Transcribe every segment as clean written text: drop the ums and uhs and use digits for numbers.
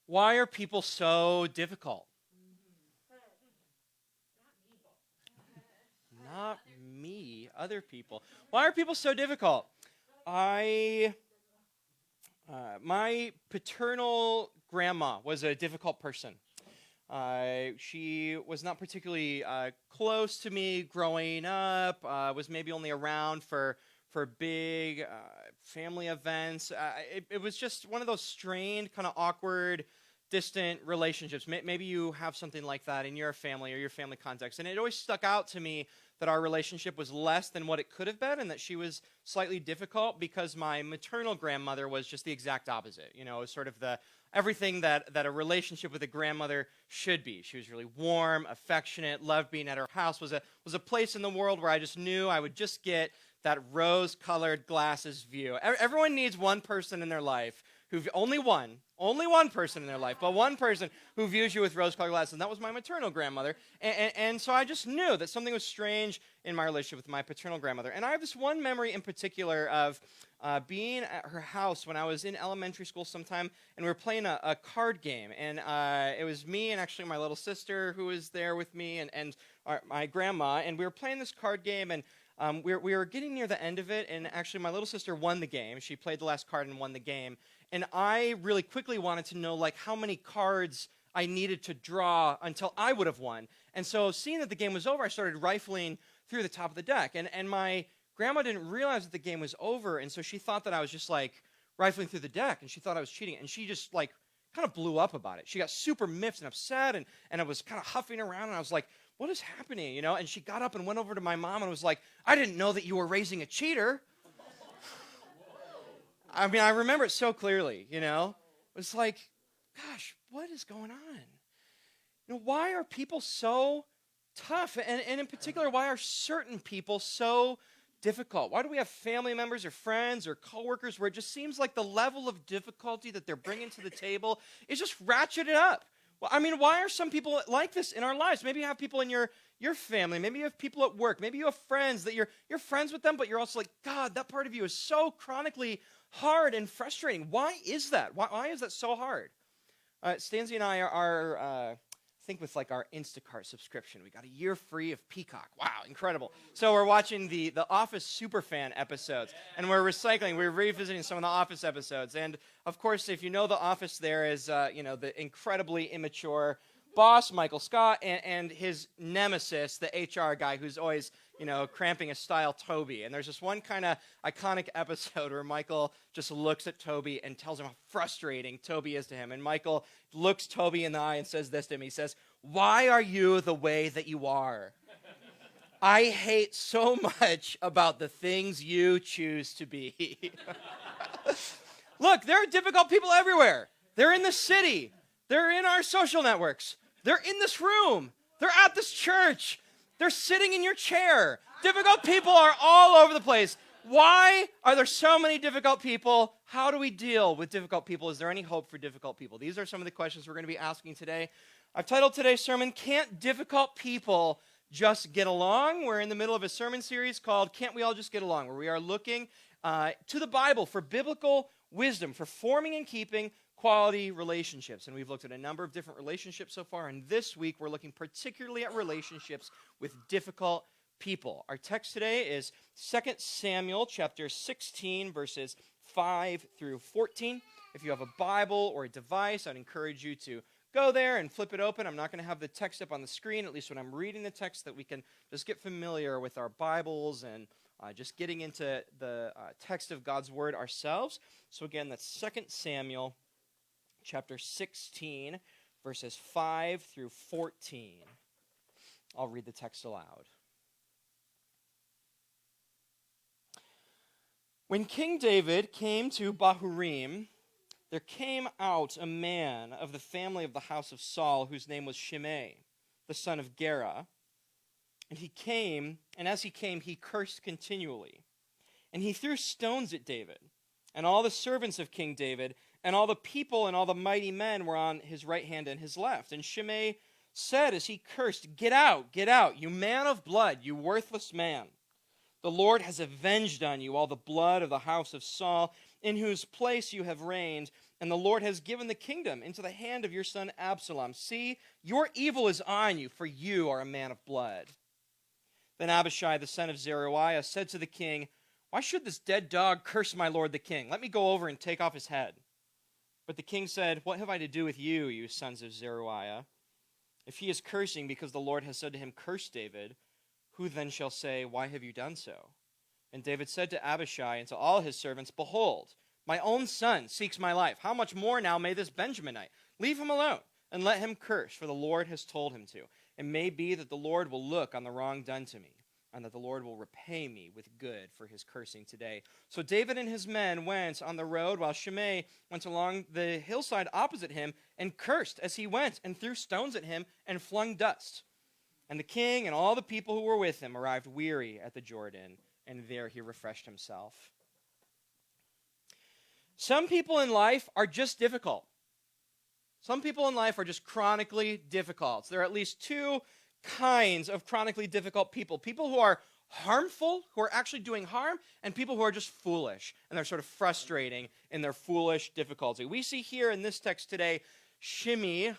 Why are people so difficult? Not me, other people. Why are people so difficult? My paternal grandma was a difficult person. She was not particularly close to me growing up, was maybe only around for big family events. It was just one of those strained, kind of awkward, distant relationships. Maybe you have something like that in your family or your family context. And it always stuck out to me that our relationship was less than what it could have been and that she was slightly difficult because my maternal grandmother was just the exact opposite. You know, it was sort of everything that a relationship with a grandmother should be. She was really warm, affectionate, loved being at her house, was a place in the world where I just knew I would just get that rose-colored glasses view. Everyone needs one person in their life only one person in their life, but one person who views you with rose-colored glasses, and that was my maternal grandmother. And so I just knew that something was strange in my relationship with my paternal grandmother. And I have this one memory in particular of being at her house when I was in elementary school sometime, and we were playing a card game. And it was me and actually my little sister who was there with me and my grandma, and we were playing this card game, and we were getting near the end of it, and actually my little sister won the game. She played the last card and won the game. And I really quickly wanted to know, like, how many cards I needed to draw until I would have won. And so seeing that the game was over, I started rifling through the top of the deck. And my grandma didn't realize that the game was over, and so she thought that I was just, like, rifling through the deck, and she thought I was cheating. And she just, like, kind of blew up about it. She got super miffed and upset, and I was kind of huffing around, and I was like, what is happening, you know? And she got up and went over to my mom and was like, I didn't know that you were raising a cheater. I mean, I remember it so clearly, you know? It was like, gosh, what is going on? You know, why are people so tough? And in particular, why are certain people so difficult? Why do we have family members or friends or coworkers where it just seems like the level of difficulty that they're bringing to the table is just ratcheted up? Well, I mean, why are some people like this in our lives? Maybe you have people in your family. Maybe you have people at work. Maybe you have friends that you're friends with them, but you're also like, God, that part of you is so chronically hard and frustrating. Why is that? Why is that so hard? Stanzi and I are I think with like our Instacart subscription, we got a year free of Peacock. Wow, incredible. So we're watching the Office Superfan episodes, and we're revisiting some of the Office episodes. And of course, if you know The Office, there is the incredibly immature boss, Michael Scott, and his nemesis, the HR guy who's always, cramping his style, Toby. And there's this one kind of iconic episode where Michael just looks at Toby and tells him how frustrating Toby is to him. And Michael looks Toby in the eye and says this to him. He says, "Why are you the way that you are? I hate so much about the things you choose to be." Look, there are difficult people everywhere. They're in the city. They're in our social networks. They're in this room. They're at this church. They're sitting in your chair. Difficult people are all over the place. Why are there so many difficult people? How do we deal with difficult people? Is there any hope for difficult people? These are some of the questions we're going to be asking today. I've titled today's sermon, Can't Difficult People Just Get Along? We're in the middle of a sermon series called Can't We All Just Get Along? Where we are looking to the Bible for biblical wisdom, for forming and keeping quality relationships. And we've looked at a number of different relationships so far, and this week we're looking particularly at relationships with difficult people. Our text today is 2 Samuel chapter 16, verses 5 through 14. If you have a Bible or a device, I'd encourage you to go there and flip it open. I'm not going to have the text up on the screen, at least when I'm reading the text, that we can just get familiar with our Bibles and just getting into the text of God's Word ourselves. So again, that's 2 Samuel chapter 16, verses 5 through 14. I'll read the text aloud. When King David came to Bahurim, there came out a man of the family of the house of Saul, whose name was Shimei, the son of Gera. And he came, and as he came, he cursed continually. And he threw stones at David, and all the servants of King David, and all the people and all the mighty men were on his right hand and his left. And Shimei said as he cursed, get out, you man of blood, you worthless man. The Lord has avenged on you all the blood of the house of Saul, in whose place you have reigned, and the Lord has given the kingdom into the hand of your son Absalom. See, your evil is on you, for you are a man of blood." Then Abishai, the son of Zeruiah, said to the king, "Why should this dead dog curse my lord the king? Let me go over and take off his head." But the king said, "What have I to do with you, you sons of Zeruiah? If he is cursing because the Lord has said to him, 'Curse David,' who then shall say, 'Why have you done so?'" And David said to Abishai and to all his servants, "Behold, my own son seeks my life. How much more now may this Benjaminite? Leave him alone, and let him curse, for the Lord has told him to. It may be that the Lord will look on the wrong done to me, and that the Lord will repay me with good for his cursing today." So David and his men went on the road, while Shimei went along the hillside opposite him, and cursed as he went, and threw stones at him, and flung dust. And the king and all the people who were with him arrived weary at the Jordan, and there he refreshed himself. Some people in life are just difficult. Some people in life are just chronically difficult. There are at least two kinds of chronically difficult people. People who are harmful, who are actually doing harm, and people who are just foolish, and they're sort of frustrating in their foolish difficulty. We see here in this text today Shimei,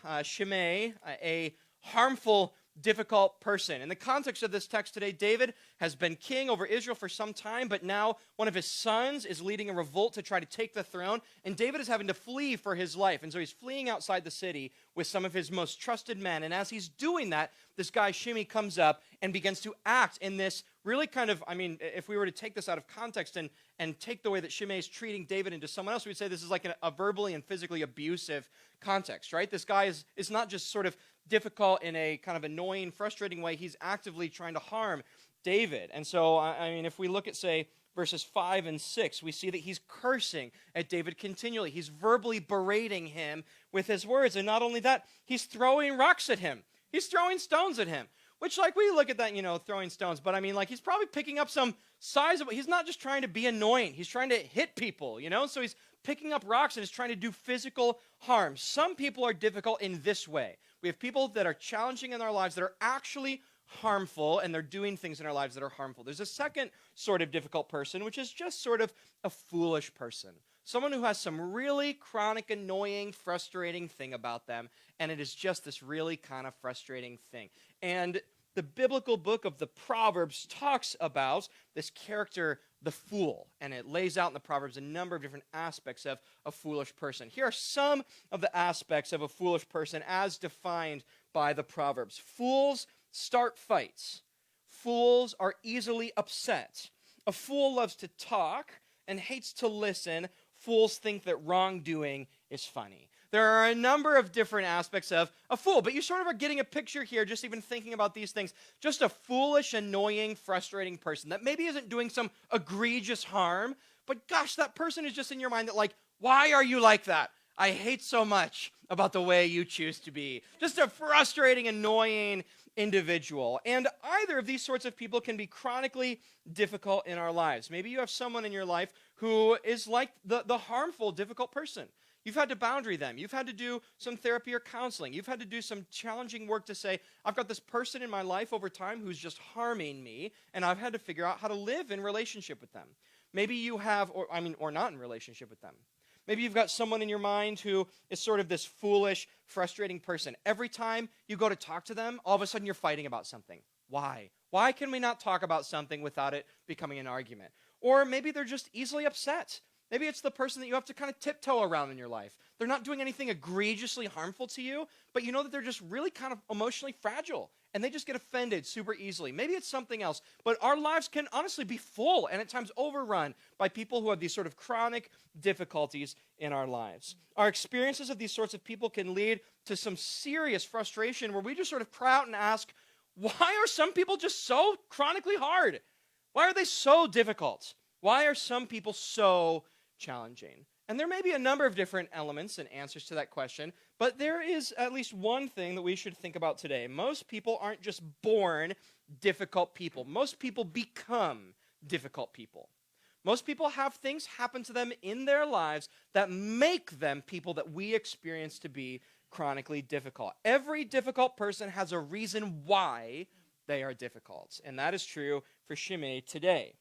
a harmful, difficult person. In the context of this text today, David has been king over Israel for some time, but now one of his sons is leading a revolt to try to take the throne, and David is having to flee for his life. And so he's fleeing outside the city with some of his most trusted men. And as he's doing that, this guy Shimei comes up and begins to act in this really kind of, if we were to take this out of context and take the way that Shimei is treating David into someone else, we'd say this is like a verbally and physically abusive context, right? This guy is not just sort of difficult in a kind of annoying, frustrating way. He's actively trying to harm David. And so, if we look at, say, verses 5 and 6, we see that he's cursing at David continually. He's verbally berating him with his words. And not only that, he's throwing rocks at him. He's throwing stones at him. Which, we look at that, throwing stones. But, he's probably picking up some sizable... He's not just trying to be annoying. He's trying to hit people, So he's picking up rocks and is trying to do physical harm. Some people are difficult in this way. We have people that are challenging in our lives that are actually harmful, and they're doing things in our lives that are harmful. There's a second sort of difficult person, which is just sort of a foolish person. Someone who has some really chronic, annoying, frustrating thing about them, and it is just this really kind of frustrating thing. And the biblical book of the Proverbs talks about this character, the fool, and it lays out in the Proverbs a number of different aspects of a foolish person. Here are some of the aspects of a foolish person as defined by the Proverbs. Fools start fights. Fools are easily upset. A fool loves to talk and hates to listen. Fools think that wrongdoing is funny. There are a number of different aspects of a fool, but you sort of are getting a picture here, just even thinking about these things. Just a foolish, annoying, frustrating person that maybe isn't doing some egregious harm, but gosh, that person is just in your mind that why are you like that? I hate so much about the way you choose to be. Just a frustrating, annoying individual. And either of these sorts of people can be chronically difficult in our lives. Maybe you have someone in your life who is like the harmful, difficult person. You've had to boundary them. You've had to do some therapy or counseling. You've had to do some challenging work to say, I've got this person in my life over time who's just harming me, and I've had to figure out how to live in relationship with them. Maybe you have, or not in relationship with them. Maybe you've got someone in your mind who is sort of this foolish, frustrating person. Every time you go to talk to them, all of a sudden you're fighting about something. Why? Why can we not talk about something without it becoming an argument? Or maybe they're just easily upset. Maybe it's the person that you have to kind of tiptoe around in your life. They're not doing anything egregiously harmful to you, but you know that they're just really kind of emotionally fragile, and they just get offended super easily. Maybe it's something else, but our lives can honestly be full and at times overrun by people who have these sort of chronic difficulties in our lives. Our experiences of these sorts of people can lead to some serious frustration where we just sort of cry out and ask, why are some people just so chronically hard? Why are they so difficult? Why are some people so challenging? And there may be a number of different elements and answers to that question, but there is at least one thing that we should think about today. Most people aren't just born difficult people. Most people become difficult people. Most people have things happen to them in their lives that make them people that we experience to be chronically difficult. Every difficult person has a reason why they are difficult, and that is true for Shimei today.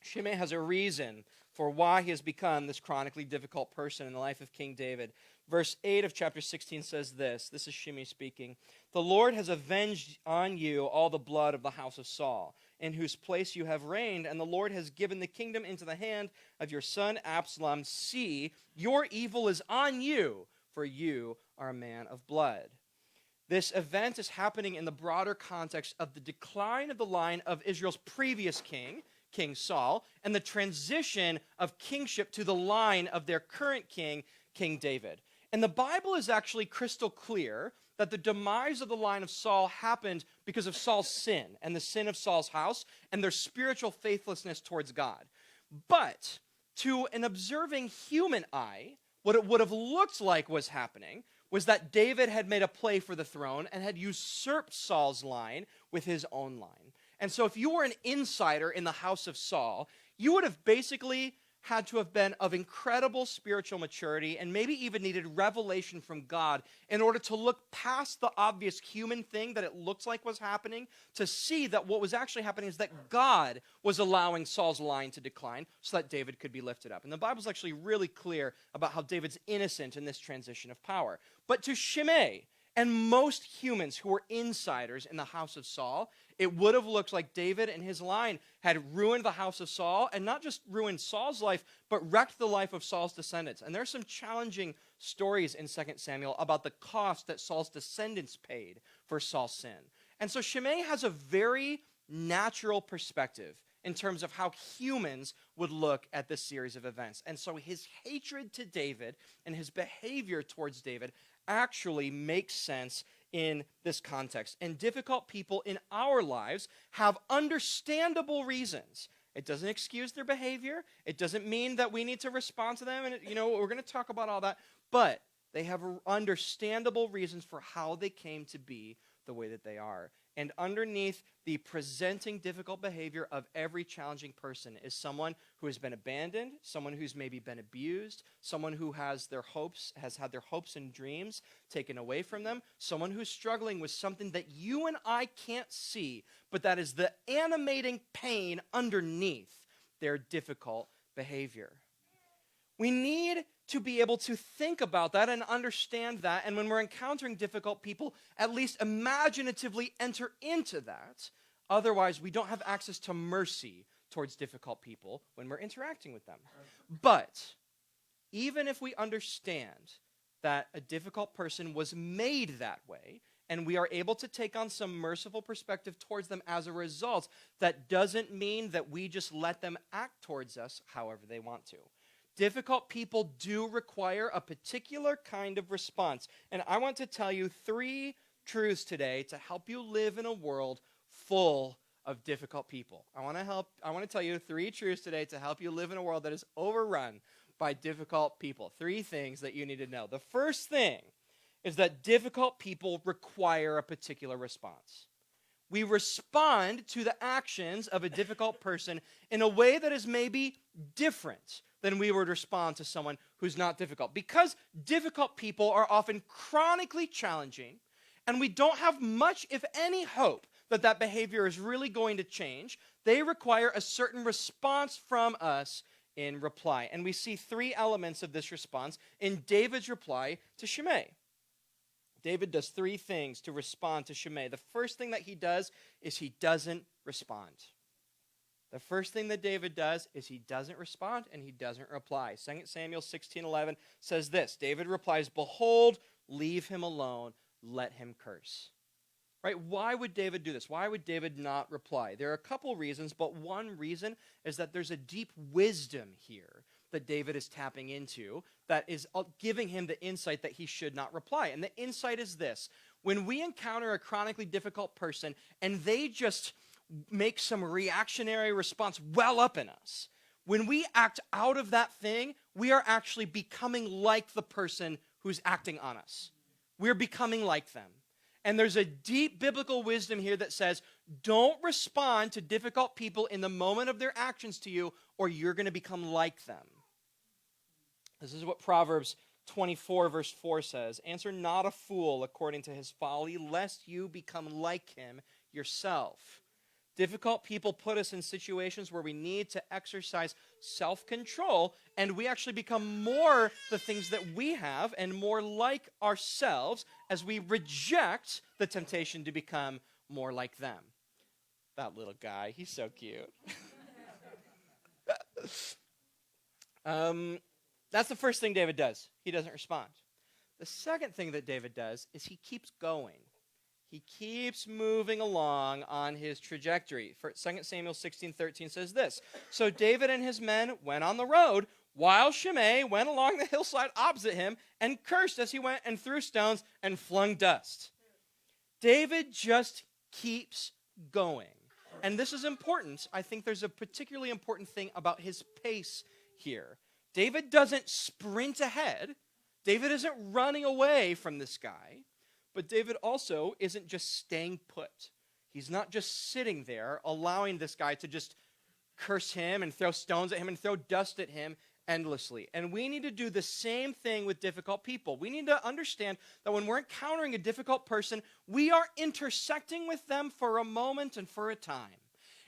Shimei has a reason for why he has become this chronically difficult person in the life of King David. Verse 8 of chapter 16 says this. This is Shimei speaking. The Lord has avenged on you all the blood of the house of Saul, in whose place you have reigned, and the Lord has given the kingdom into the hand of your son Absalom. See, your evil is on you, for you are a man of blood. This event is happening in the broader context of the decline of the line of Israel's previous king, King Saul, and the transition of kingship to the line of their current king, King David. And the Bible is actually crystal clear that the demise of the line of Saul happened because of Saul's sin and the sin of Saul's house and their spiritual faithlessness towards God. But to an observing human eye, what it would have looked like was happening was that David had made a play for the throne and had usurped Saul's line with his own line. And so if you were an insider in the house of Saul, you would have basically had to have been of incredible spiritual maturity and maybe even needed revelation from God in order to look past the obvious human thing that it looks like was happening to see that what was actually happening is that God was allowing Saul's line to decline so that David could be lifted up. And the Bible's actually really clear about how David's innocent in this transition of power. But to Shimei and most humans who were insiders in the house of Saul, it would have looked like David and his line had ruined the house of Saul, and not just ruined Saul's life, but wrecked the life of Saul's descendants. And there's some challenging stories in 2 Samuel about the cost that Saul's descendants paid for Saul's sin. And so Shimei has a very natural perspective in terms of how humans would look at this series of events. And so his hatred to David and his behavior towards David actually makes sense in this context. And difficult people in our lives have understandable reasons. It doesn't excuse their behavior. It doesn't mean that we need to respond to them. And, we're going to talk about all that. But they have understandable reasons for how they came to be the way that they are. And underneath the presenting difficult behavior of every challenging person is someone who has been abandoned, someone who's maybe been abused, someone who has had their hopes and dreams taken away from them, someone who's struggling with something that you and I can't see, but that is the animating pain underneath their difficult behavior. We need to be able to think about that and understand that, and when we're encountering difficult people, at least imaginatively enter into that. Otherwise, we don't have access to mercy towards difficult people when we're interacting with them. But even if we understand that a difficult person was made that way, and we are able to take on some merciful perspective towards them as a result, that doesn't mean that we just let them act towards us however they want to. Difficult people do require a particular kind of response. And I want to tell you 3 truths today to help you live in a world full of difficult people. I want to tell you 3 truths today to help you live in a world that is overrun by difficult people. 3 things that you need to know. The first thing is that difficult people require a particular response. We respond to the actions of a difficult person in a way that is maybe different than we would respond to someone who's not difficult. Because difficult people are often chronically challenging, and we don't have much, if any, hope that that behavior is really going to change, they require a certain response from us in reply. And we see 3 elements of this response in David's reply to Shimei. David does 3 things to respond to Shimei. The first thing that he does is he doesn't respond. The first thing that David does is he doesn't respond and he doesn't reply. 2 Samuel 16:11 says this. David replies, "Behold, leave him alone, let him curse." Right? Why would David do this? Why would David not reply? There are a couple reasons, but one reason is that there's a deep wisdom here that David is tapping into that is giving him the insight that he should not reply. And the insight is this. When we encounter a chronically difficult person and they just make some reactionary response well up in us, when we act out of that thing, we are actually becoming like the person who's acting on us. We're becoming like them. And there's a deep biblical wisdom here that says, don't respond to difficult people in the moment of their actions to you, or you're going to become like them. This is what Proverbs 24 verse 4 says. Answer not a fool according to his folly, lest you become like him yourself. Difficult people put us in situations where we need to exercise self-control, and we actually become more the things that we have and more like ourselves as we reject the temptation to become more like them. That little guy, he's so cute. That's the first thing David does. He doesn't respond. The second thing that David does is he keeps going. He keeps moving along on his trajectory. 2 Samuel 16:13 says this: "So David and his men went on the road, while Shimei went along the hillside opposite him and cursed as he went and threw stones and flung dust." David just keeps going. And this is important. I think there's a particularly important thing about his pace here. David doesn't sprint ahead. David isn't running away from this guy. But David also isn't just staying put. He's not just sitting there allowing this guy to just curse him and throw stones at him and throw dust at him endlessly. And we need to do the same thing with difficult people. We need to understand that when we're encountering a difficult person, we are intersecting with them for a moment and for a time.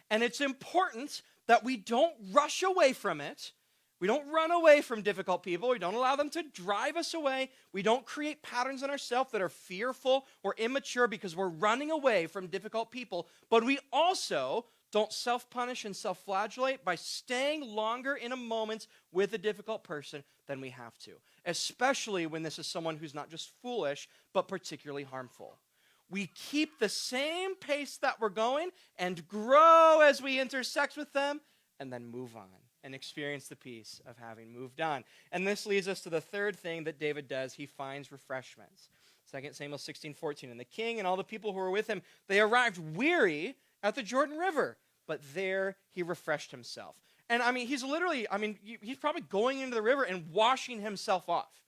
And it's important that we don't rush away from it. We don't run away from difficult people. We don't allow them to drive us away. We don't create patterns in ourselves that are fearful or immature because we're running away from difficult people. But we also don't self-punish and self-flagellate by staying longer in a moment with a difficult person than we have to, especially when this is someone who's not just foolish, but particularly harmful. We keep the same pace that we're going and grow as we intersect with them and then move on and experience the peace of having moved on. And this leads us to the third thing that David does. He finds refreshments. 2 Samuel 16:14, "And the king and all the people who were with him, they arrived weary at the Jordan River, but there he refreshed himself." And he's probably going into the river and washing himself off,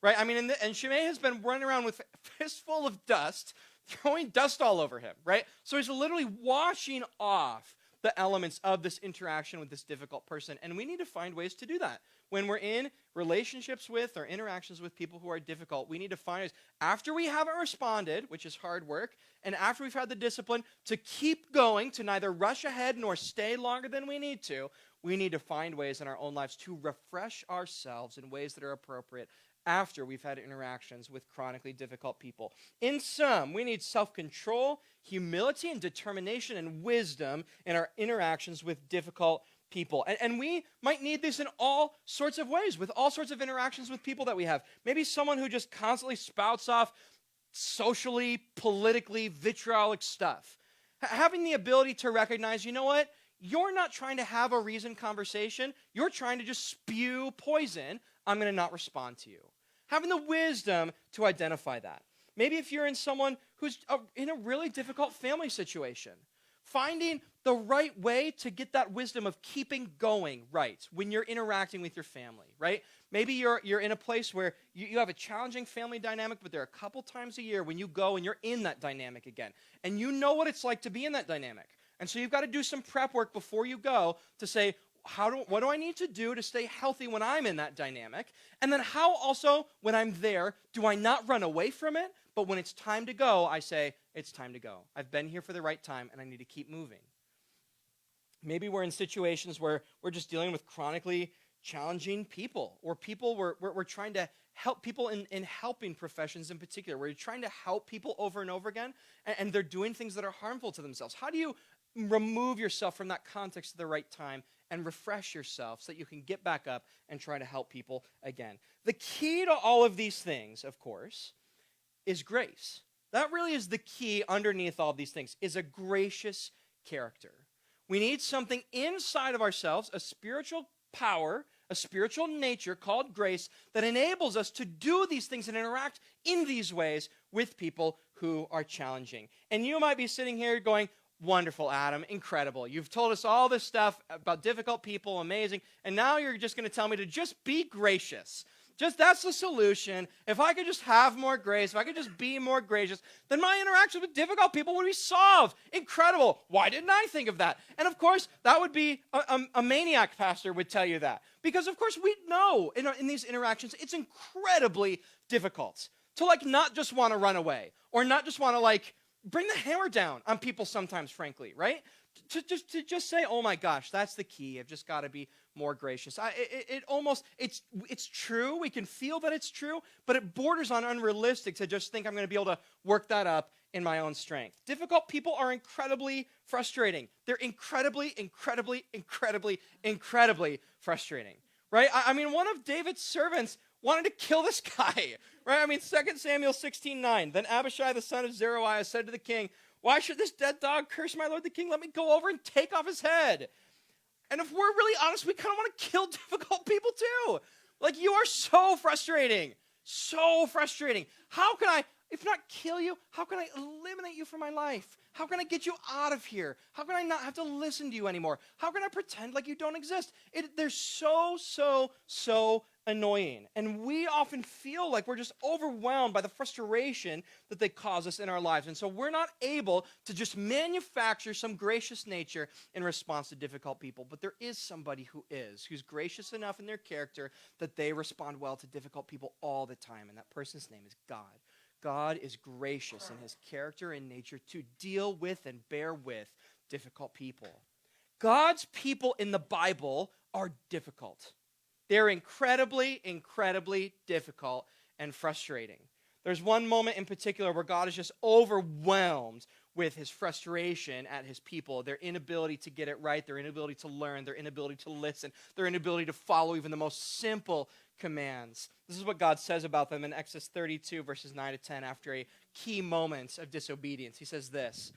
right? And Shimei has been running around with a fistful of dust, throwing dust all over him, right? So he's literally washing off the elements of this interaction with this difficult person. And we need to find ways to do that. When we're in relationships with or interactions with people who are difficult, we need to find ways, after we haven't responded, which is hard work, and after we've had the discipline to keep going, to neither rush ahead nor stay longer than we need to, we need to find ways in our own lives to refresh ourselves in ways that are appropriate after we've had interactions with chronically difficult people. In sum, we need self-control, humility, and determination and wisdom in our interactions with difficult people. And we might need this in all sorts of ways, with all sorts of interactions with people that we have. Maybe someone who just constantly spouts off socially, politically, vitriolic stuff. Having the ability to recognize, you know what? You're not trying to have a reasoned conversation. You're trying to just spew poison. I'm going to not respond to you. Having the wisdom to identify that. Maybe if you're in someone who's in a really difficult family situation, finding the right way to get that wisdom of keeping going right when you're interacting with your family, right? Maybe you're in a place where you have a challenging family dynamic, but there are a couple times a year when you go and you're in that dynamic again. And you know what it's like to be in that dynamic. And so you've got to do some prep work before you go to say, what do I need to do to stay healthy when I'm in that dynamic? And then how also, when I'm there, do I not run away from it? But when it's time to go, I say, it's time to go. I've been here for the right time, and I need to keep moving. Maybe we're in situations where we're just dealing with chronically challenging people, or people we're trying to help people in helping professions in particular, where you're trying to help people over and over again, and they're doing things that are harmful to themselves. How do you remove yourself from that context at the right time and refresh yourself so that you can get back up and try to help people again? The key to all of these things, of course, is grace. That really is the key underneath all of these things, is a gracious character. We need something inside of ourselves, a spiritual power, a spiritual nature called grace that enables us to do these things and interact in these ways with people who are challenging. And you might be sitting here going, wonderful, Adam, incredible. You've told us all this stuff about difficult people, amazing, and now you're just going to tell me to just be gracious. That's the solution. If I could just have more grace, if I could just be more gracious, then my interactions with difficult people would be solved. Incredible. Why didn't I think of that? And of course, that would be a maniac pastor would tell you that. Because of course, we know in these interactions, it's incredibly difficult to not just want to run away or not just want to bring the hammer down on people sometimes, frankly, right? to just say, oh my gosh, that's the key. I've just got to be more gracious. It's true. We can feel that it's true, but it borders on unrealistic to just think I'm going to be able to work that up in my own strength. Difficult people are incredibly frustrating. They're incredibly frustrating, right? I mean, one of David's servants wanted to kill this guy, right? I mean, 2 Samuel 16:9. Then Abishai, the son of Zeruiah, said to the king, why should this dead dog curse my lord the king? Let me go over and take off his head. And if we're really honest, we kind of want to kill difficult people too. Like, you are so frustrating. So frustrating. How can I, if not kill you, how can I eliminate you from my life? How can I get you out of here? How can I not have to listen to you anymore? How can I pretend like you don't exist? They're so annoying. And we often feel like we're just overwhelmed by the frustration that they cause us in our lives. And so we're not able to just manufacture some gracious nature in response to difficult people. But there is somebody who's gracious enough in their character that they respond well to difficult people all the time. And that person's name is God. God is gracious in his character and nature to deal with and bear with difficult people. God's people in the Bible are difficult. They're incredibly difficult and frustrating. There's one moment in particular where God is just overwhelmed with his frustration at his people, their inability to get it right, their inability to learn, their inability to listen, their inability to follow even the most simple commands. This is what God says about them in Exodus 32, verses 9 to 10, after a key moment of disobedience. He says this,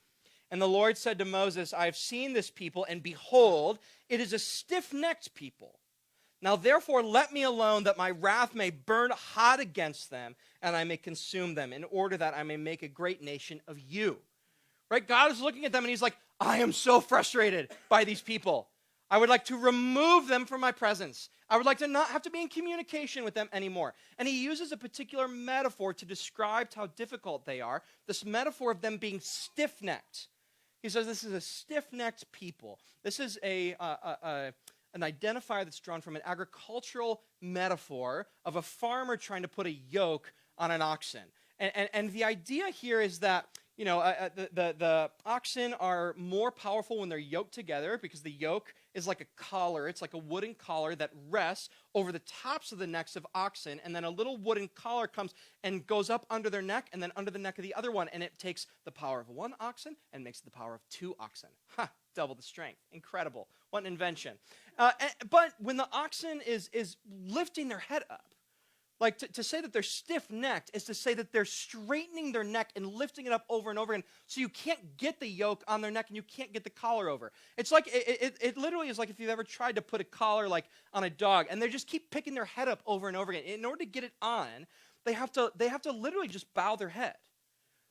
and the Lord said to Moses, I have seen this people, and behold, it is a stiff-necked people. Now therefore let me alone, that my wrath may burn hot against them, and I may consume them, in order that I may make a great nation of you. Right? God is looking at them, and he's like, I am so frustrated by these people. I would like to remove them from my presence. I would like to not have to be in communication with them anymore. And he uses a particular metaphor to describe how difficult they are, this metaphor of them being stiff-necked. He says this is a stiff-necked people. This is an identifier that's drawn from an agricultural metaphor of a farmer trying to put a yoke on an oxen. And the idea here is that, you know, the oxen are more powerful when they're yoked together, because the yoke is like a collar. It's like a wooden collar that rests over the tops of the necks of oxen, and then a little wooden collar comes and goes up under their neck and then under the neck of the other one, and it takes the power of one oxen and makes it the power of two oxen. Double the strength. Incredible. What an invention. But when the oxen is lifting their head up, like to say that they're stiff-necked is to say that they're straightening their neck and lifting it up over and over again, so you can't get the yoke on their neck and you can't get the collar over. It's like, it literally is like if you've ever tried to put a collar like on a dog, and they just keep picking their head up over and over again. In order to get it on, they have to literally just bow their head.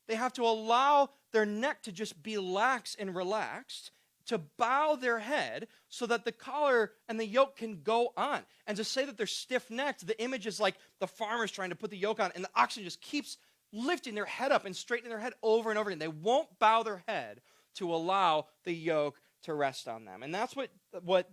They have to allow their neck to just be lax and relaxed, to bow their head so that the collar and the yoke can go on. And to say that they're stiff-necked, the image is like the farmer's trying to put the yoke on, and the oxen just keeps lifting their head up and straightening their head over and over again. They won't bow their head to allow the yoke to rest on them. And that's what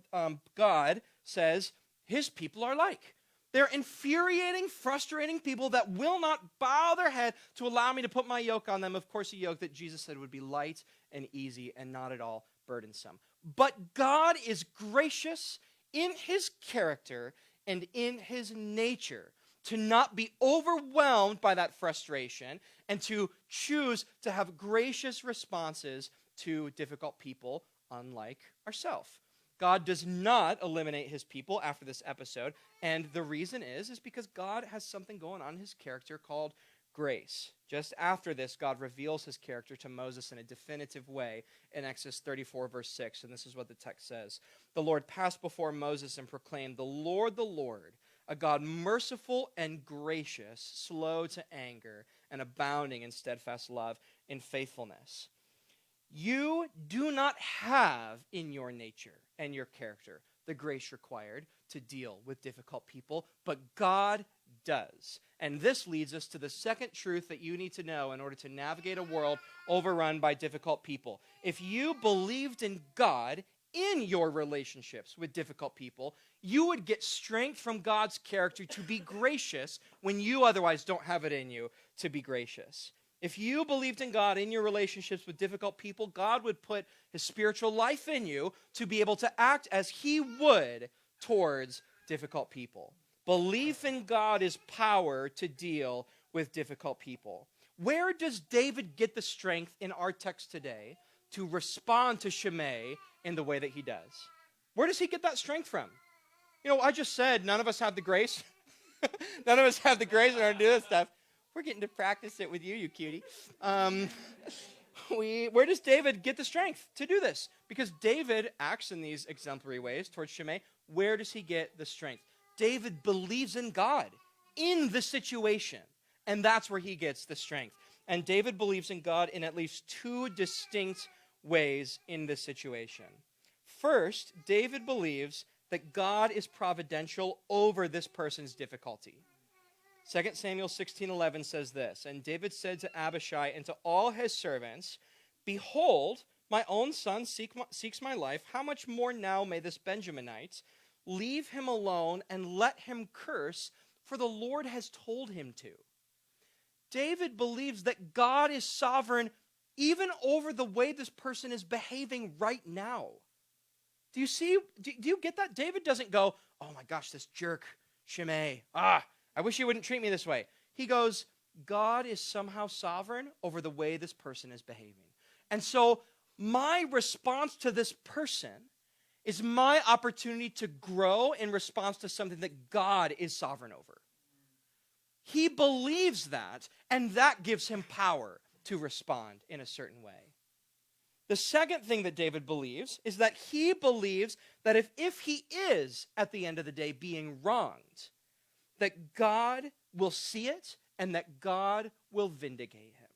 God says his people are like. They're infuriating, frustrating people that will not bow their head to allow me to put my yoke on them. Of course, a yoke that Jesus said would be light and easy and not at all burdensome. But God is gracious in his character and in his nature to not be overwhelmed by that frustration, and to choose to have gracious responses to difficult people, unlike ourselves. God does not eliminate his people after this episode, and the reason is because God has something going on in his character called grace. Just after this, God reveals his character to Moses in a definitive way in Exodus 34, verse 6, and this is what the text says. The Lord passed before Moses and proclaimed, the Lord, a God merciful and gracious, slow to anger, and abounding in steadfast love and faithfulness. You do not have in your nature and your character the grace required to deal with difficult people, but God does. And this leads us to the second truth that you need to know in order to navigate a world overrun by difficult people. If you believed in God in your relationships with difficult people, you would get strength from God's character to be gracious when you otherwise don't have it in you to be gracious. If you believed in God in your relationships with difficult people, God would put his spiritual life in you to be able to act as he would towards difficult people. Belief in God is power to deal with difficult people. Where does David get the strength in our text today to respond to Shimei in the way that he does? Where does he get that strength from? I just said none of us have the grace. None of us have the grace in order to do this stuff. We're getting to practice it with you cutie. Where does David get the strength to do this? Because David acts in these exemplary ways towards Shimei. Where does he get the strength? David believes in God in the situation, and that's where he gets the strength. And David believes in God in at least two distinct ways in this situation. First, David believes that God is providential over this person's difficulty. 2 Samuel 16:11 says this, "And David said to Abishai and to all his servants, 'Behold, my own son seeks my life. How much more now may this Benjaminite? Leave him alone and let him curse, for the Lord has told him to.'" David believes that God is sovereign even over the way this person is behaving right now. Do you see? Do you get that? David doesn't go, "Oh my gosh, this jerk, Shimei. I wish he wouldn't treat me this way." He goes, God is somehow sovereign over the way this person is behaving. And so my response to this person is my opportunity to grow in response to something that God is sovereign over. He believes that, and that gives him power to respond in a certain way. The second thing that David believes is that he believes that if he is, at the end of the day, being wronged, that God will see it and that God will vindicate him.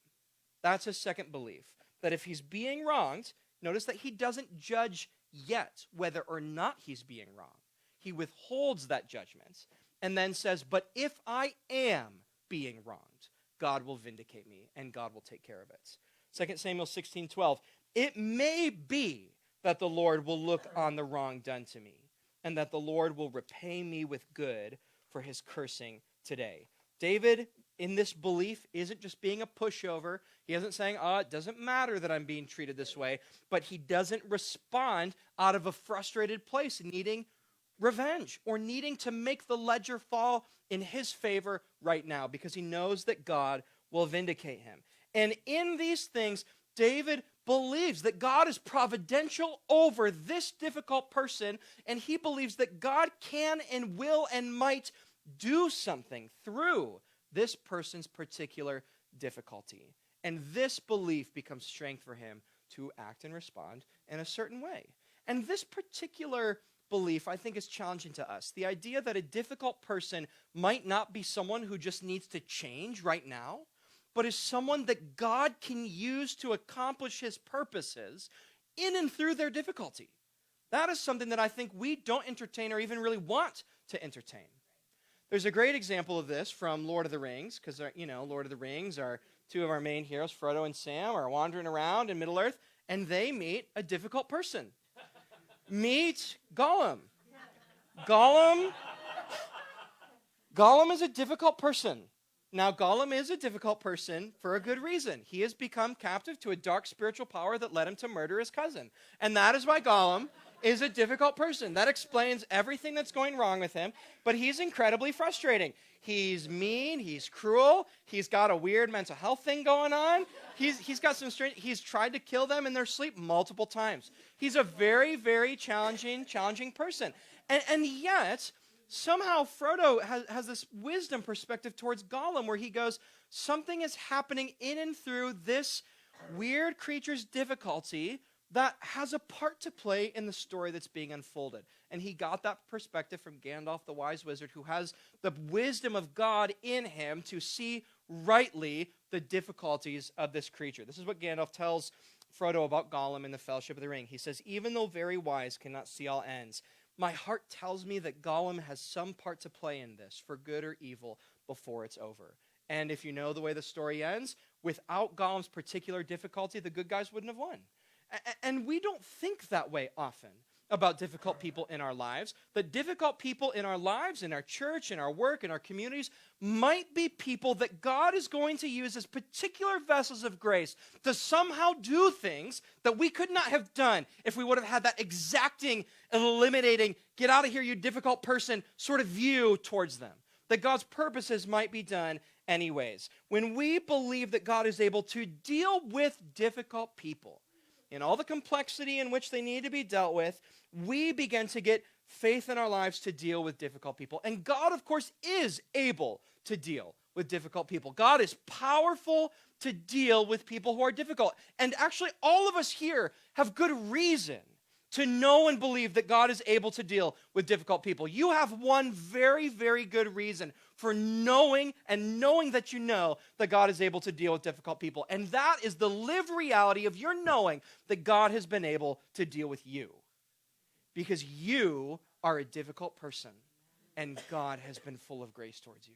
That's his second belief, that if he's being wronged, notice that he doesn't judge yet whether or not he's being wrong. He withholds that judgment and then says, but if I am being wronged, God will vindicate me and God will take care of it. 2 Samuel 16:12, "It may be that the Lord will look on the wrong done to me, and that the Lord will repay me with good for his cursing today." David, in this belief, isn't just being a pushover. He isn't saying, it doesn't matter that I'm being treated this way, but he doesn't respond out of a frustrated place, needing revenge or needing to make the ledger fall in his favor right now, because he knows that God will vindicate him. And in these things, David believes that God is providential over this difficult person, and he believes that God can and will and might do something through this person's particular difficulty. And this belief becomes strength for him to act and respond in a certain way. And this particular belief, I think, is challenging to us. The idea that a difficult person might not be someone who just needs to change right now, but is someone that God can use to accomplish his purposes in and through their difficulty. That is something that I think we don't entertain or even really want to entertain. There's a great example of this from Lord of the Rings, because, Lord of the Rings are two of our main heroes, Frodo and Sam, are wandering around in Middle-earth, and they meet a difficult person. Meet Gollum. Gollum is a difficult person. Now, Gollum is a difficult person for a good reason. He has become captive to a dark spiritual power that led him to murder his cousin. And that is why Gollum is a difficult person. That explains everything that's going wrong with him, but he's incredibly frustrating. He's mean, he's cruel, he's got a weird mental health thing going on. He's got some strange, he's tried to kill them in their sleep multiple times. He's a very, very challenging person. And yet, somehow Frodo has this wisdom perspective towards Gollum where he goes, something is happening in and through this weird creature's difficulty that has a part to play in the story that's being unfolded. And he got that perspective from Gandalf the wise wizard, who has the wisdom of God in him to see rightly the difficulties of this creature. This is what Gandalf tells Frodo about Gollum in the Fellowship of the Ring. He says, "Even though very wise cannot see all ends, my heart tells me that Gollum has some part to play in this, for good or evil, before it's over." And if you know the way the story ends, without Gollum's particular difficulty, the good guys wouldn't have won. And we don't think that way often. about difficult people in our lives. The difficult people in our lives, in our church, in our work, in our communities, might be people that God is going to use as particular vessels of grace to somehow do things that we could not have done if we would have had that exacting, eliminating, get out of here, you difficult person sort of view towards them. That God's purposes might be done anyways. When we believe that God is able to deal with difficult people in all the complexity in which they need to be dealt with, we begin to get faith in our lives to deal with difficult people. And God, of course, is able to deal with difficult people. God is powerful to deal with people who are difficult. And actually, all of us here have good reason to know and believe that God is able to deal with difficult people. You have one very, very good reason for knowing that you know that God is able to deal with difficult people. And that is the lived reality of your knowing that God has been able to deal with you. Because you are a difficult person, and God has been full of grace towards you.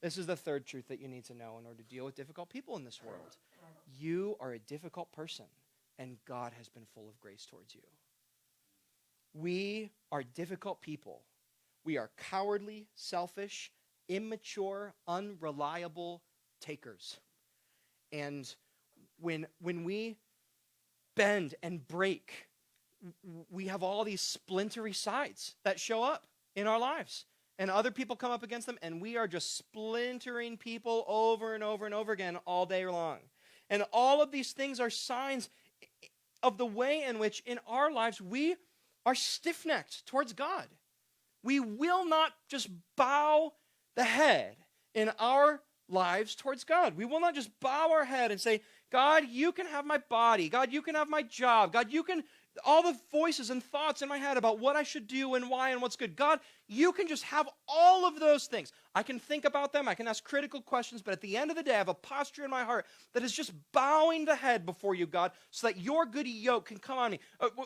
This is the third truth that you need to know in order to deal with difficult people in this world. You are a difficult person, and God has been full of grace towards you. We are difficult people. We are cowardly, selfish, immature, unreliable takers. And when we bend and break, we have all these splintery sides that show up in our lives. And other people come up against them, and we are just splintering people over and over and over again all day long. And all of these things are signs of the way in which in our lives we are stiff-necked towards God. We will not just bow the head in our lives towards God. We will not just bow our head and say, God, you can have my body. God, you can have my job. God, you can, all the voices and thoughts in my head about what I should do and why and what's good. God, you can just have all of those things. I can think about them. I can ask critical questions. But at the end of the day, I have a posture in my heart that is just bowing the head before you, God, so that your good yoke can come on me.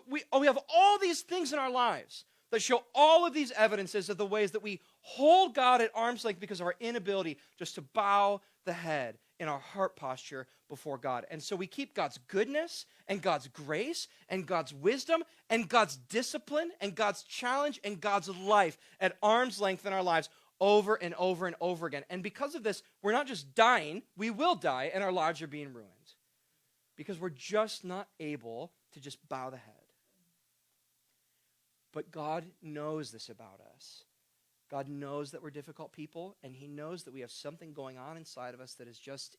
We have all these things in our lives that show all of these evidences of the ways that we hold God at arm's length because of our inability just to bow the head in our heart posture before God. And so we keep God's goodness and God's grace and God's wisdom and God's discipline and God's challenge and God's life at arm's length in our lives over and over and over again. And because of this, we're not just dying, we will die, and our lives are being ruined. Because we're just not able to just bow the head. But God knows this about us. God knows that we're difficult people, and he knows that we have something going on inside of us that is just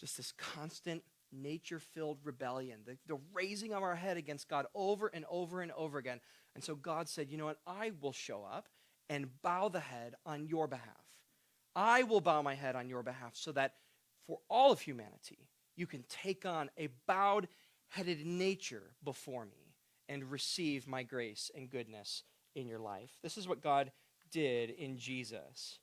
this constant nature-filled rebellion, the raising of our head against God over and over and over again. And so God said, you know what, I will show up and bow the head on your behalf. I will bow my head on your behalf so that for all of humanity, you can take on a bowed-headed nature before me and receive my grace and goodness in your life. This is what God did in Jesus.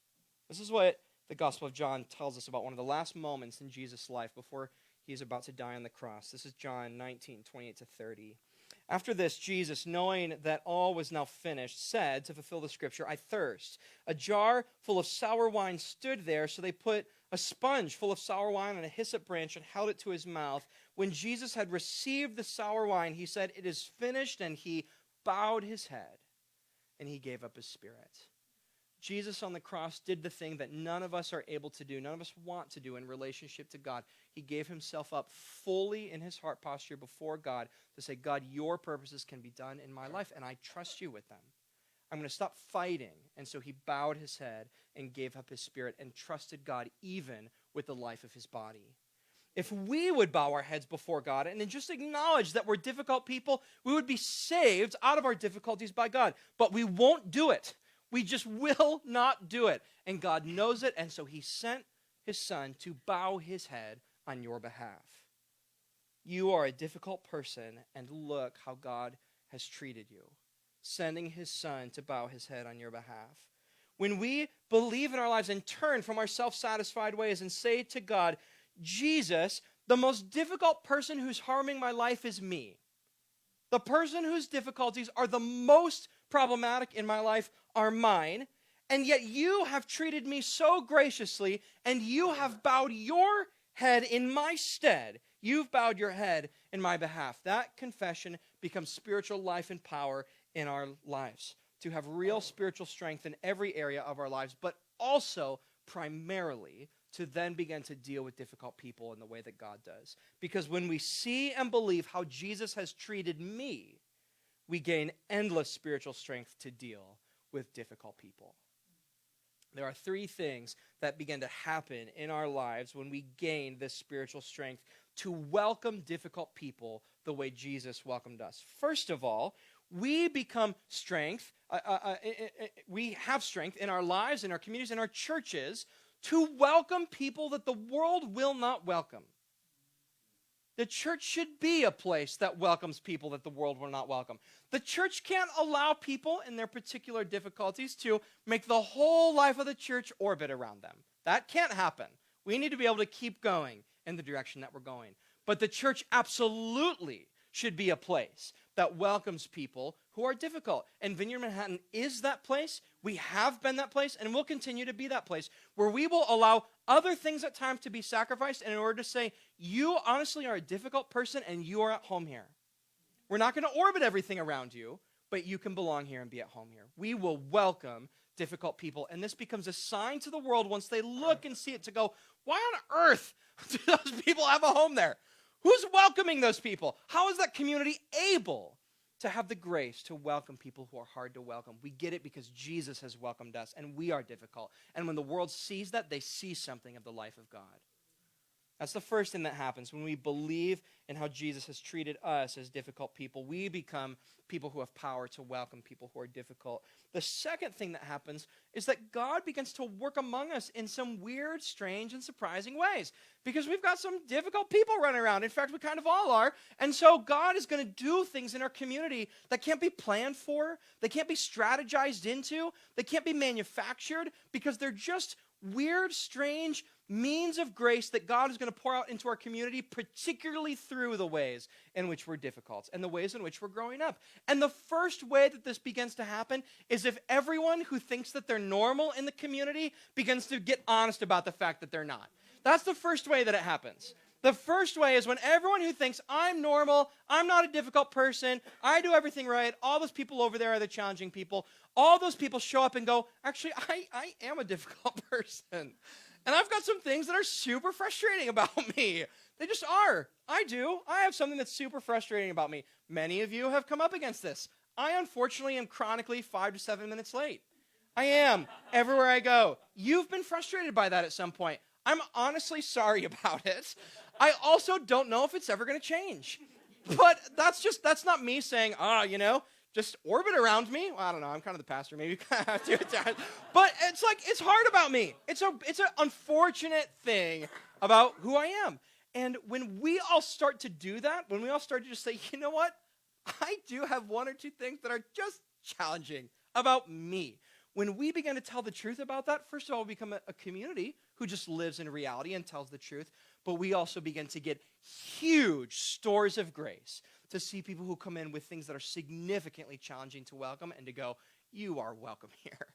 This is what the Gospel of John tells us about one of the last moments in Jesus' life before he's about to die on the cross. This is John 19:28-30. After this, Jesus, knowing that all was now finished, said, to fulfill the scripture, I thirst. A jar full of sour wine stood there, so they put a sponge full of sour wine on a hyssop branch and held it to his mouth. When Jesus had received the sour wine, he said, it is finished, and he bowed his head, and he gave up his spirit. Jesus on the cross did the thing that none of us are able to do, none of us want to do in relationship to God. He gave himself up fully in his heart posture before God to say, God, your purposes can be done in my life, and I trust you with them. I'm going to stop fighting. And so he bowed his head and gave up his spirit and trusted God even with the life of his body. If we would bow our heads before God and then just acknowledge that we're difficult people, we would be saved out of our difficulties by God. But we won't do it. We just will not do it. And God knows it, and so he sent his son to bow his head on your behalf. You are a difficult person, and look how God has treated you, sending his son to bow his head on your behalf. When we believe in our lives and turn from our self-satisfied ways and say to God, Jesus, the most difficult person who's harming my life is me. The person whose difficulties are the most problematic in my life are mine, and yet you have treated me so graciously, and you have bowed your head in my stead. You've bowed your head in my behalf. That confession becomes spiritual life and power in our lives, to have real spiritual strength in every area of our lives, but also primarily to then begin to deal with difficult people in the way that God does. Because when we see and believe how Jesus has treated me, we gain endless spiritual strength to deal with difficult people. There are three things that begin to happen in our lives when we gain this spiritual strength to welcome difficult people the way Jesus welcomed us. First of all, we become strength. We have strength in our lives, in our communities, in our churches to welcome people that the world will not welcome. The church should be a place that welcomes people that the world will not welcome. The church can't allow people in their particular difficulties to make the whole life of the church orbit around them. That can't happen. We need to be able to keep going in the direction that we're going. But the church absolutely should be a place that welcomes people who are difficult. And Vineyard Manhattan is that place. We have been that place, and we'll continue to be that place where we will allow other things at times to be sacrificed in order to say, you honestly are a difficult person and you are at home here. We're not going to orbit everything around you, but you can belong here and be at home here. We will welcome difficult people, and this becomes a sign to the world once they look and see it to go, why on earth do those people have a home there? Who's welcoming those people? How is that community able to have the grace to welcome people who are hard to welcome? We get it because Jesus has welcomed us, and we are difficult. And when the world sees that, they see something of the life of God. That's the first thing that happens. When we believe in how Jesus has treated us as difficult people, we become people who have power to welcome people who are difficult. The second thing that happens is that God begins to work among us in some weird, strange, and surprising ways, because we've got some difficult people running around. In fact, we kind of all are. And so God is going to do things in our community that can't be planned for, they can't be strategized into, they can't be manufactured, because they're just weird, strange means of grace that God is going to pour out into our community, particularly through the ways in which we're difficult and the ways in which we're growing up. And the first way that this begins to happen is if everyone who thinks that they're normal in the community begins to get honest about the fact that they're not. That's the first way that it happens. The first way is when everyone who thinks, I'm normal, I'm not a difficult person, I do everything right, all those people over there are the challenging people, all those people show up and go, actually, I am a difficult person. And I've got some things that are super frustrating about me. They just are. I do. I have something that's super frustrating about me. Many of you have come up against this. I, unfortunately, am chronically 5 to 7 minutes late. I am. Everywhere I go. You've been frustrated by that at some point. I'm honestly sorry about it. I also don't know if it's ever going to change. But that's not me saying, just orbit around me. Well, I don't know. I'm kind of the pastor. Maybe I have to. But it's like, it's hard about me. It's an unfortunate thing about who I am. And when we all start to do that, when we all start to just say, you know what? I do have one or two things that are just challenging about me. When we begin to tell the truth about that, first of all, we become a community who just lives in reality and tells the truth. But we also begin to get huge stores of grace to see people who come in with things that are significantly challenging to welcome and to go, you are welcome here.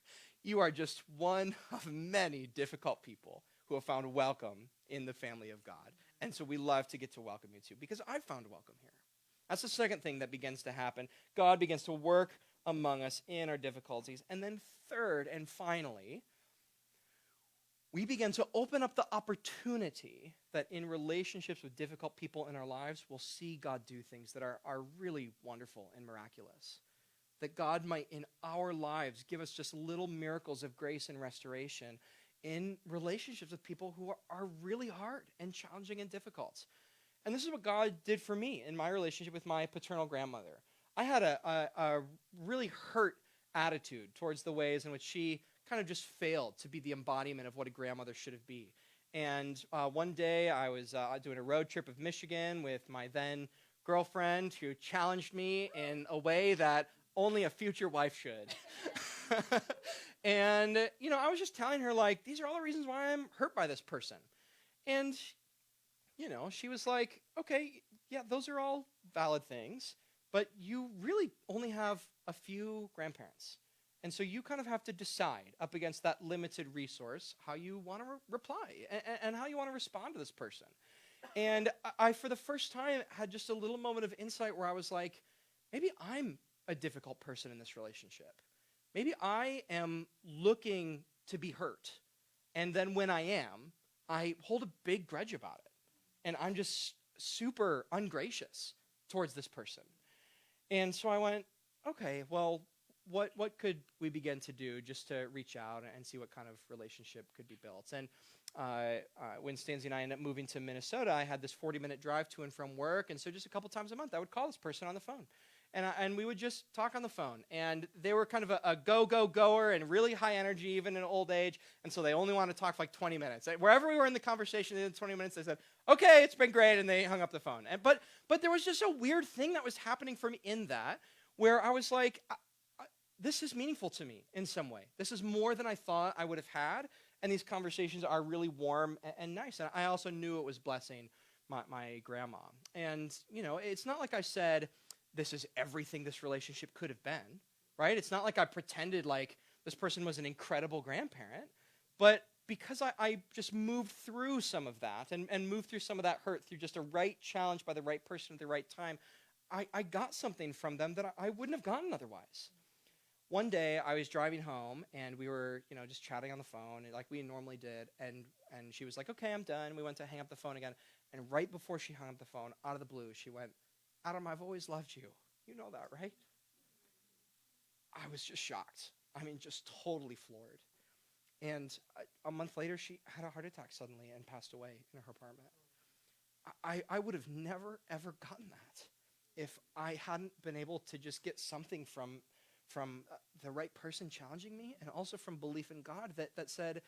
You are just one of many difficult people who have found welcome in the family of God. And so we love to get to welcome you too, because I've found welcome here. That's the second thing that begins to happen. God begins to work among us in our difficulties. And then third and finally, we begin to open up the opportunity that in relationships with difficult people in our lives, we'll see God do things that are really wonderful and miraculous. That God might, in our lives, give us just little miracles of grace and restoration in relationships with people who are really hard and challenging and difficult. And this is what God did for me in my relationship with my paternal grandmother. I had a really hurt attitude towards the ways in which she kind of just failed to be the embodiment of what a grandmother should have been. And one day I was doing a road trip of Michigan with my then girlfriend who challenged me in a way that only a future wife should. And, I was just telling her, like, these are all the reasons why I'm hurt by this person. And, she was like, okay, yeah, those are all valid things, but you really only have a few grandparents. And so you kind of have to decide up against that limited resource how you want to reply and how you want to respond to this person. And I, for the first time, had just a little moment of insight where I was like, maybe I'm a difficult person in this relationship. Maybe I am looking to be hurt. And then when I am, I hold a big grudge about it. And I'm just super ungracious towards this person. And so I went, okay, well, what could we begin to do just to reach out and see what kind of relationship could be built? And when Stanzi and I ended up moving to Minnesota, I had this 40-minute drive to and from work. And so just a couple times a month, I would call this person on the phone. And we would just talk on the phone. And they were kind of a go-goer and really high energy, even in old age. And so they only wanted to talk for like 20 minutes. Wherever we were in the conversation, in 20 minutes, they said, okay, it's been great. And they hung up the phone. But there was just a weird thing that was happening for me in that, where I was like, this is meaningful to me in some way. This is more than I thought I would have had. And these conversations are really warm and nice. And I also knew it was blessing my grandma. And, it's not like I said, this is everything this relationship could have been, right? It's not like I pretended like this person was an incredible grandparent. But because I just moved through some of that and moved through some of that hurt through just a right challenge by the right person at the right time, I got something from them that I wouldn't have gotten otherwise. One day I was driving home and we were, just chatting on the phone like we normally did. And she was like, okay, I'm done. We went to hang up the phone again. And right before she hung up the phone, out of the blue, she went, Adam, I've always loved you. You know that, right? I was just shocked. I mean, just totally floored. And a month later, she had a heart attack suddenly and passed away in her apartment. I would have never, ever gotten that if I hadn't been able to just get something from the right person challenging me, and also from belief in God that said,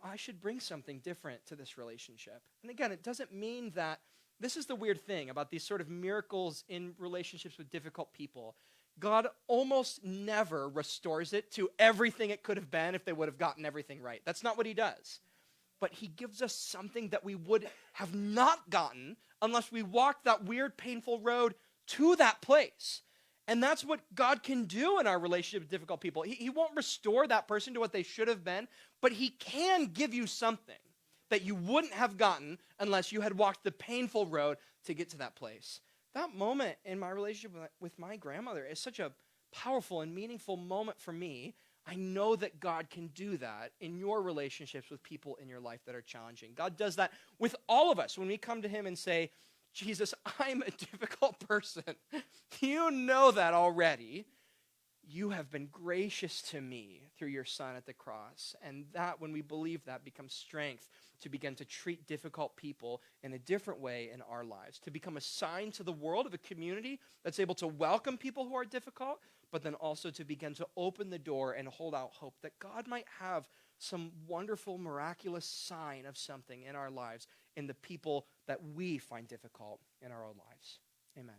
I should bring something different to this relationship. And again, it doesn't mean that, this is the weird thing about these sort of miracles in relationships with difficult people. God almost never restores it to everything it could have been if they would have gotten everything right. That's not what he does. But he gives us something that we would have not gotten unless we walked that weird, painful road to that place. And that's what God can do in our relationship with difficult people. He won't restore that person to what they should have been, but he can give you something that you wouldn't have gotten unless you had walked the painful road to get to that place. That moment in my relationship with my grandmother is such a powerful and meaningful moment for me. I know that God can do that in your relationships with people in your life that are challenging. God does that with all of us when we come to him and say, Jesus, I'm a difficult person. You know that already. You have been gracious to me through your son at the cross. And that, when we believe that, becomes strength to begin to treat difficult people in a different way in our lives, to become a sign to the world of a community that's able to welcome people who are difficult, but then also to begin to open the door and hold out hope that God might have some wonderful, miraculous sign of something in our lives in the people that we find difficult in our own lives. Amen.